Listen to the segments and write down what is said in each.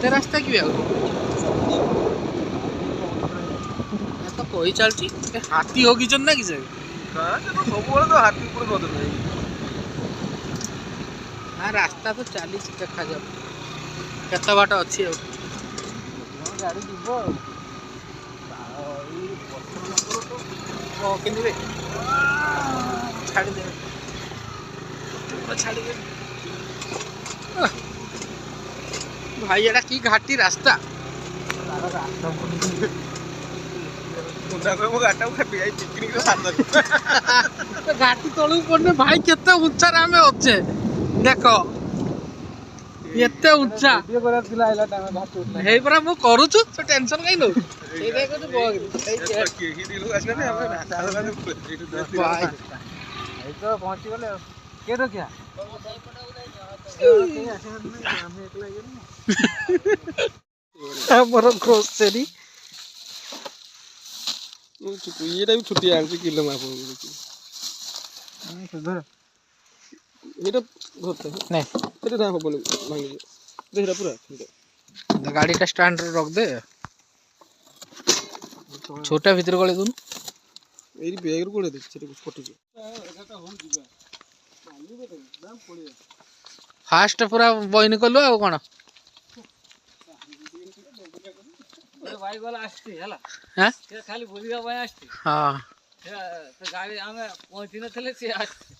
एते रास्ता कि तो कही चलती हाथी होगी ना कि सब तो हाथी ऊपर नजर नहीं हाँ रास्ता तो चली देखा जाओ केत बाट अच्छी गाड़ी जीव किनबे छाड़देवे छाड़दे भाई एटा की घाटी रास्ता घाटी तलू पड़ने भाई केते उच्चा आम अच्छे देख एते उच्चा हे परा मु करूछु तो टेंशन काई नो ए देखो तो भाई तो पहुंची गले के तो क्या हमर ग्रोसरी ये भी छुट्टी आन किलो में आपन धर ये धरते नहीं ये ना होबो भांगी देखरा पूरा गाड़ी का स्टैंड रख दे छोटा भीतर गले दून एरी बैग रो कोले दे सेटे कुछ फटी जे फास्ट पूरा बइन कलु आ कोन भाई वाला आस्ती हला हैं से खाली बुलिया भाई आस्ती हां तो गाड़ी आमे पहुंची न थले से आस्ती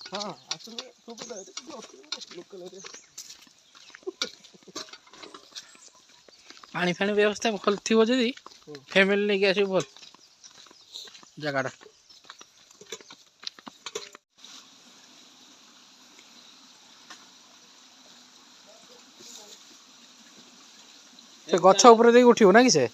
हाँ आसले तो पता है लोकल एरिया पानी फानी व्यवस्था भल थी जदि फैमिली लेके आस भल जगह से गछ ऊपर दे उठियो ना कि से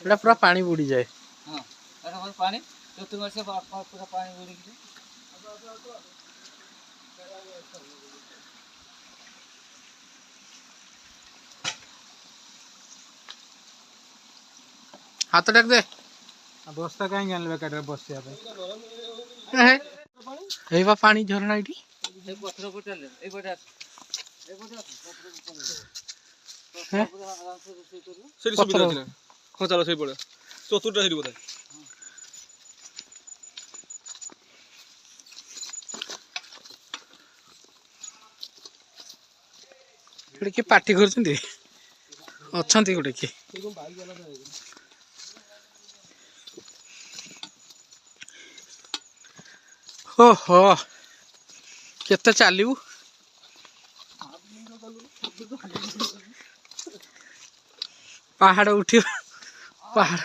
पूरा पानी बुड़ी जाए हां अरे पानी तो तुम से पूरा पानी बुड़ी के हाथ टक दे बस्ता कहीं जान लेबे काटे बसिया पे हे बा पानी झरना इटी ए पत्थर पर चल ए बटा हैं सही सुविधा है ना हां चलो सही पड़े चतुर्था सही बताए गोटे किए पार्टी कर गोटे किए ओहो केते चलू पहाड़ उठियो पहाड़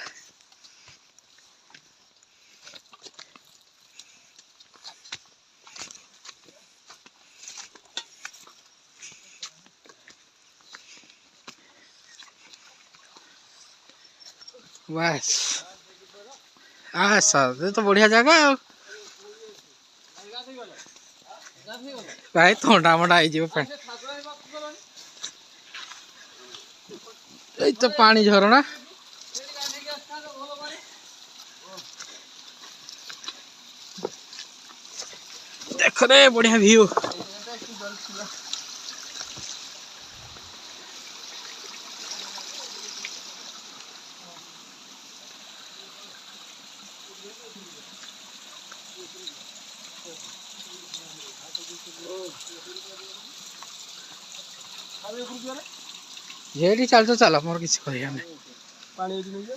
बस सर तो बढ़िया जगह भाई थोड़ा मोटा तो पानी झरना देख रे बढ़िया व्यू जेडी चल तो चल मोर किसी कहिया नै पानी एडी नै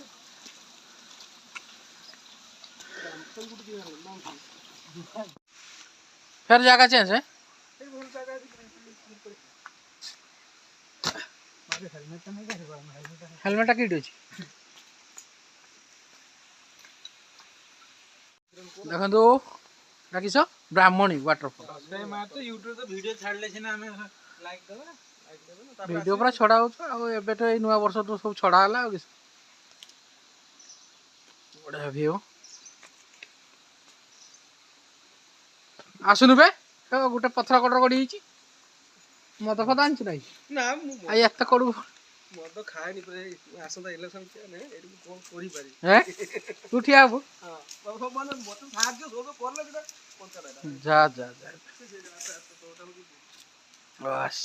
फिर जगह चेंज है हेलमेट किट अछि देखो राखिस ब्राह्मणी वाटरफॉल तो यूट्यूब तो वीडियो छाड़ले छिना हमें लाइक देबो ना वीडियो पूरा छड़ा हो एबे तो ए नुआ वर्ष तो सब छड़ा हला बढ़िया व्यू आसुनु बे गोटे पथर कटर गड़ी मद फद आनी ना ना आई एत कड़ू मद खाएनी आसंता इलेक्शन कौन करी तू ठिया हबु माने मत साहाଯ୍य सब करले जेटा पंचायत जा जा जा बस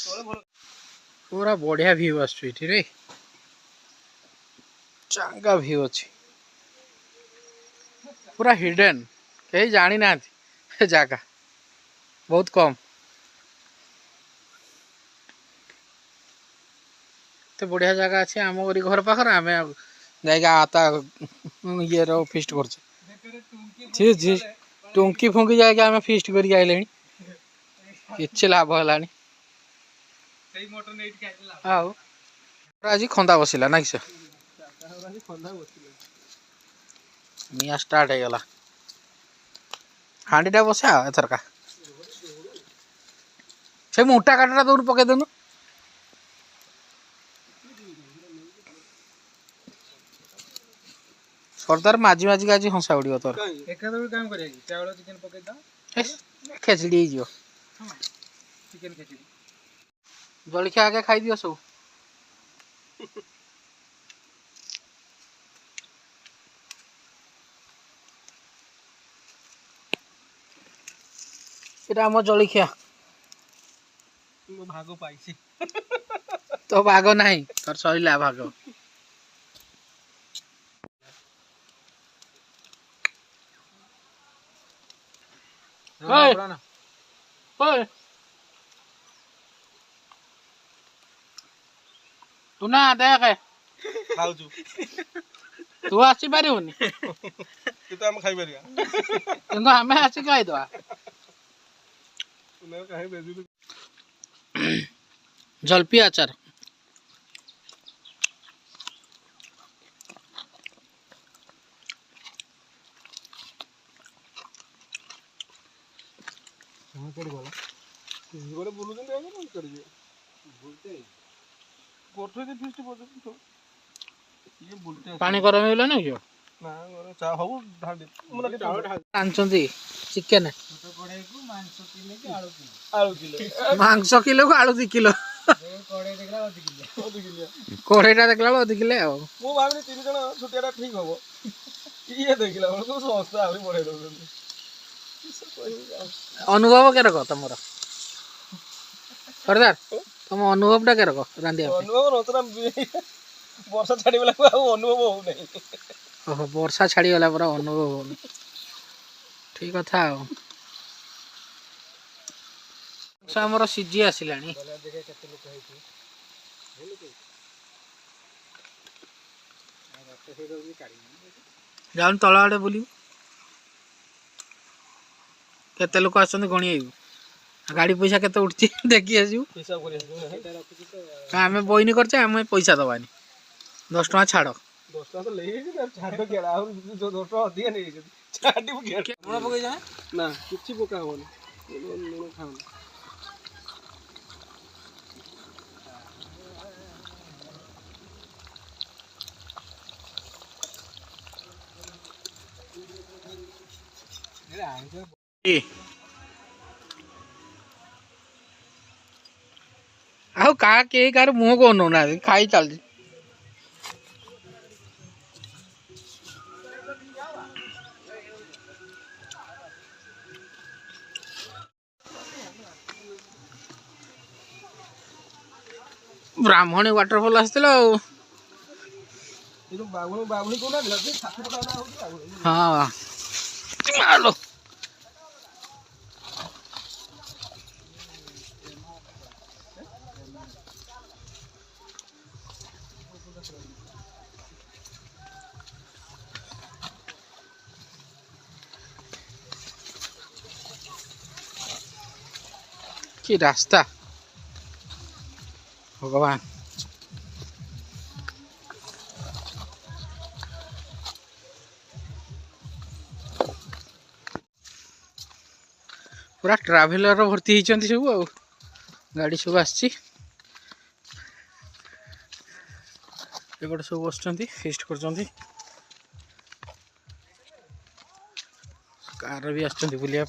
पूरा बढ़िया व्यू आसुठी रे चांगा व्यू अच्छी पूरा हिडन कहीं जानी ना जगह बहुत कम तो बढ़िया जगह अच्छे आम घर पाखर आम जाता ये फिस्ट कर टुंकी फुंकी जाके आम फिस्ट करके आइले कि लाभ है आज खंदा बसला ना कि निया स्टार्ट हो गला हांडीटा बसा एथरका से मोटा काटा दौड़ पकई देनु सरदार माजी माजी आज हंसा उड़ तोर काम करिया चावल चिकन पकई दा खेचड़ी हो चिकन खेचड़ी जलखिया आगे खाई दियो सब এটা আমার জলখিয়া ভাগ পাইছি তো ভাগ নাই তোর সইলা ভাগ तू ना देख खाउछु तू आसी पारिबनी तू तो हम खाई परिया କିନ୍ତୁ ଆମେ ଆସି ଖାଇଦବା मैं कहे बेजी जलपी आचार कोड़ी बोला गोरे बोलु दिन आगे ना कर दिए बोलते कोठे के फिस्ट बोलते तो ये बोलते पानी गरम होला ना क्यों ना गोरे चा हो ढाल दे मतलब चावल ढाल आनचंदी चिकन छोटे कड़ाई को मांस किलो के आलू किलो मांस किलो को आलू 2 किलो कड़ाई देखला 2 किलो कोड़ेटा देखला 2 किलो आ मो भाबनी 3 जण छुटियाटा ठीक हबो ये देखला को संस्था आबे बढ़ाई दो अनुभव के रखो तुमरा सरदार तुम अनुभव टा के रखो रांदिया अनुभव नतरा वर्षा छाड़ी वाला को अनुभव हो नहीं ओहो वर्षा छाड़ी वाला पूरा अनुभव हो ठीक कथा हमर सीजी आसिलानी जाऊन तला आड़े बोली केते लोक आछन गणी आइबू गाड़ी पैसा केते उठची देखि आजू हिसाब करी आमे बोइनी करछे आमे पैसा दबानी 10 टका छाड़ 10 टका तो ले छाड़ के और जो 10 टका अधिक नहीं छाड़ी के लुण पकई जा ना किछि पका होनी लुण खाओ आओ का के कार मुंह को नो ना खाई चल ब्राह्मणी वाटरफॉल आसला बाबुणी को ना हाँ मालो कि रास्ता भगवान पूरा ट्राभेलर भर्ती होती सब आ गाड़ी सब आगटे सब बस फिस्ट कर कार भी आसुलिया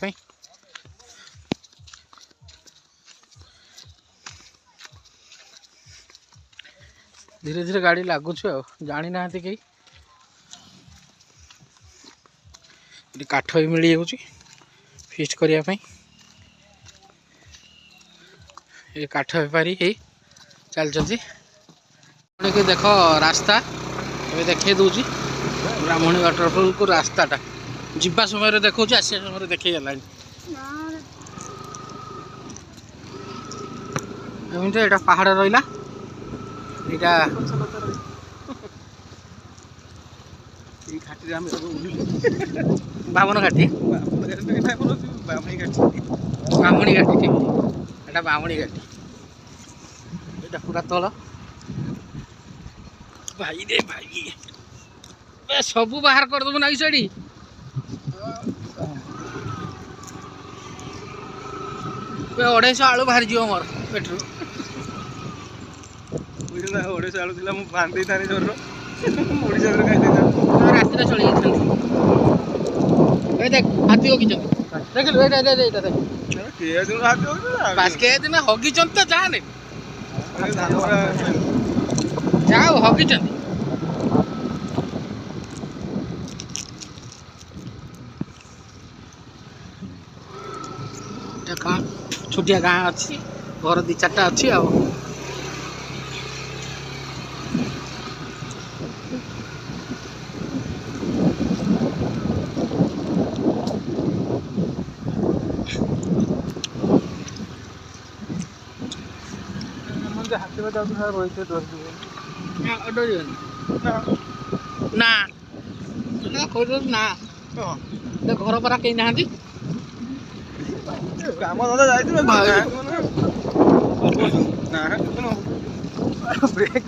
धीरे धीरे गाड़ी लगुच जानी ना कहीं ये काठ भी मिल जाऊँ फिस्ट करने ये काठ बेपारी चलती देख रास्ता ये देखे दूसरी ब्राह्मणी वाटरफॉल को रास्ताटा जीवा समय देखा आसा समय देखे गला एमती पहाड़ रहा यहाँ बामन घाटी बामणी घाटी ठीक एटा बामणी घाटी एटा पूरा तल भाई रे भाई सबू बाहर करदेबू ना सेठी अढ़ाई आलू बाहरी जीव मोर पेट्रोल ओडिशा आलू थिला मु बांधी थानी जोर ओडिशा रे रात चली जाते देख हाथी होगी देख लो के दिन हाथी होगी पास के दिन होगी तो जाने जाओ होगी छोटिया गाँ अच्छी घर दी चार्टा अच्छी आ हाथी में रही ना ना घर परा कहीं ना काम दादा जाए ब्रेक